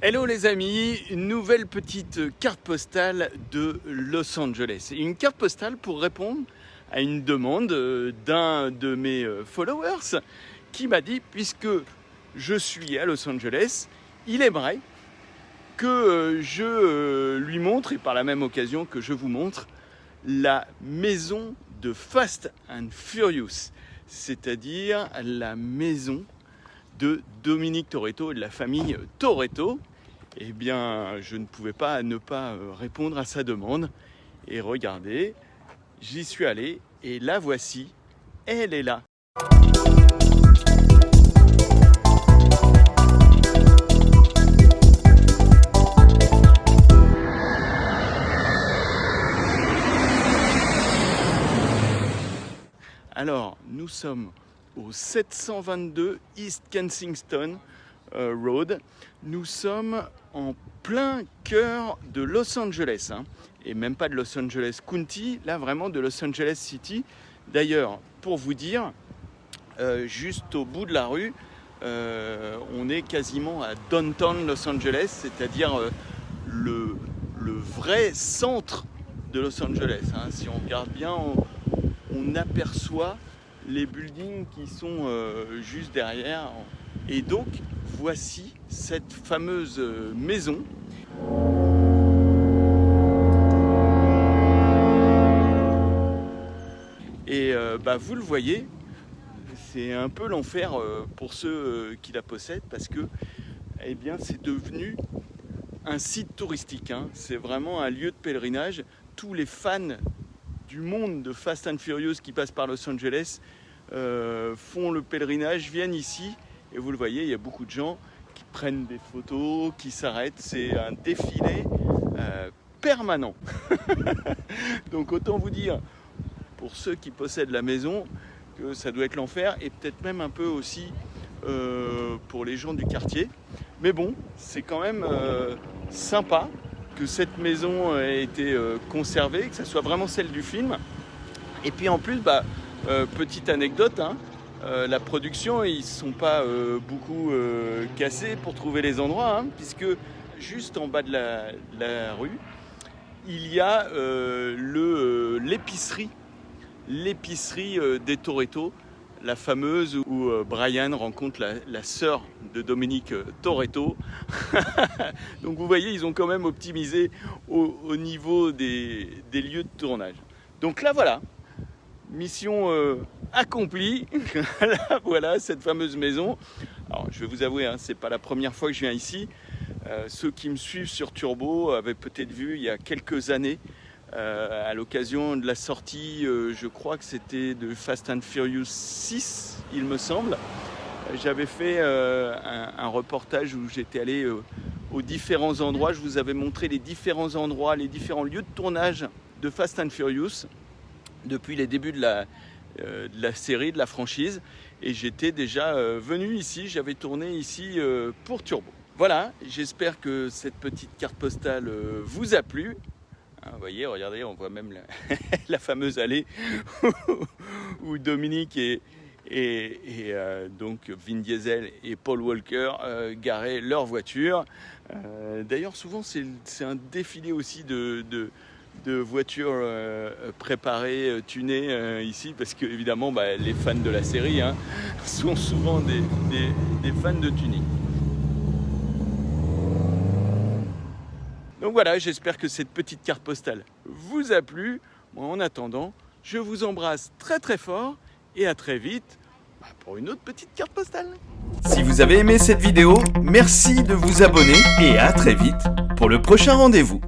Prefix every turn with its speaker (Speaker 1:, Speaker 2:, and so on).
Speaker 1: Hello les amis, une nouvelle petite carte postale de Los Angeles. Une carte postale pour répondre à une demande d'un de mes followers qui m'a dit, puisque je suis à Los Angeles, il aimerait que je lui montre, et par la même occasion que je vous montre, la maison de Fast and Furious, c'est-à-dire la maison de Dominique Toretto et de la famille Toretto. Eh bien, je ne pouvais pas ne pas répondre à sa demande. Et regardez, j'y suis allé et la voici, elle est là. Alors, nous sommes au 722 East Kensington Road. Nous sommes en plein cœur de Los Angeles, et même pas de Los Angeles County, là vraiment de Los Angeles City. D'ailleurs, pour vous dire, juste au bout de la rue, on est quasiment à downtown Los Angeles, c'est-à-dire le vrai centre de Los Angeles. Si on regarde bien, on aperçoit les buildings qui sont juste derrière. Et donc, voici cette fameuse maison. Et vous le voyez, c'est un peu l'enfer pour ceux qui la possèdent, parce que eh bien, c'est devenu un site touristique. C'est vraiment un lieu de pèlerinage. Tous les fans du monde de Fast and Furious qui passent par Los Angeles font le pèlerinage, viennent ici, et vous le voyez, il y a beaucoup de gens qui prennent des photos, qui s'arrêtent. C'est un défilé permanent. Donc autant vous dire, pour ceux qui possèdent la maison, que ça doit être l'enfer, et peut-être même un peu aussi pour les gens du quartier. Mais bon, c'est quand même sympa que cette maison ait été conservée, que ça soit vraiment celle du film. Et puis en plus, petite anecdote, la production, ils ne sont pas beaucoup cassés pour trouver les endroits, puisque juste en bas de la rue, il y a l'épicerie des Toretto, la fameuse où Brian rencontre la sœur de Dominique Toretto. Donc vous voyez, ils ont quand même optimisé au niveau des lieux de tournage. Donc là voilà, mission accomplie. Là, voilà cette fameuse maison. Alors je vais vous avouer, c'est pas la première fois que je viens ici. Ceux qui me suivent sur Turbo avaient peut-être vu il y a quelques années, à l'occasion de la sortie, je crois que c'était de Fast and Furious 6, il me semble. J'avais fait un reportage où j'étais allé aux différents endroits. Je vous avais montré les différents endroits, les différents lieux de tournage de Fast and Furious depuis les débuts de la série, de la franchise. Et j'étais déjà venu ici, j'avais tourné ici pour Turbo. Voilà, j'espère que cette petite carte postale vous a plu. Vous voyez, regardez, on voit même la fameuse allée où Dominique et donc Vin Diesel et Paul Walker garaient leur voiture. D'ailleurs, souvent, c'est un défilé aussi de voitures préparées, tunées ici, parce que évidemment, les fans de la série sont souvent des fans de tuning. Donc voilà, j'espère que cette petite carte postale vous a plu. Moi, en attendant, je vous embrasse très très fort et à très vite pour une autre petite carte postale.
Speaker 2: Si vous avez aimé cette vidéo, merci de vous abonner et à très vite pour le prochain rendez-vous.